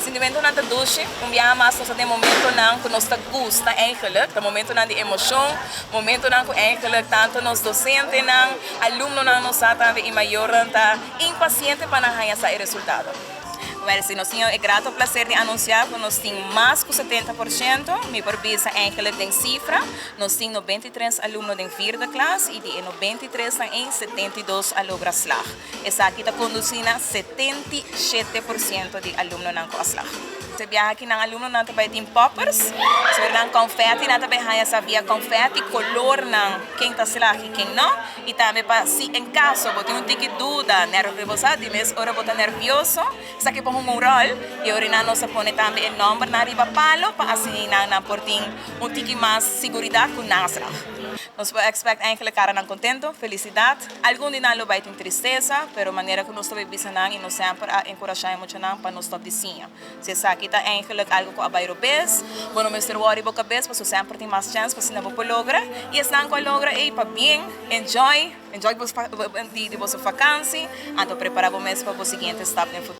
sentimento na douche, viaja mais nos até momento não que nós está gosta eigenlijk, o momento não de emoção, momento não que eigenlijk tanto nos docente não, aluno não nos está e maior tá impaciente para ganhar esse resultado. Well, se nós temos o grato prazer de anunciar que nós temos mais que 70%, me provisa eigenlijk de cifra, nós temos 93 alunos de 4ª classe e de 93 em 72 alubra slag. Essa aqui está conduzindo a 77% de alunos não com slag. Se viaja aqui ng aluno natin by team poppers, so ng confetti natin by haya sa via confetti, color ng quem tá sila aqui, quem não, e também para se em caso bote um tique dúvida, nervosado, mas ora bota nervioso, sa que pong rol, e ora na nos pone também o número na riba palo para assim na porting um tique mais seguridade com nasa. Nós expect eigenlijk cara ng contento, felicidade, algum din nalo by tristeza, pero maneira que nós também bisa nang e nós sempre encorajar muito nang para nós top de sinha. Se sa kita eigenlijk algo ko abay robes, bueno Mr. Worry boca bes, paso sempre tem mais chance para sina po logra, e es lang ko logra e pa bien, enjoy vos de vossa vacancy, anto preparar vos mesmo para o seguinte step no futuro.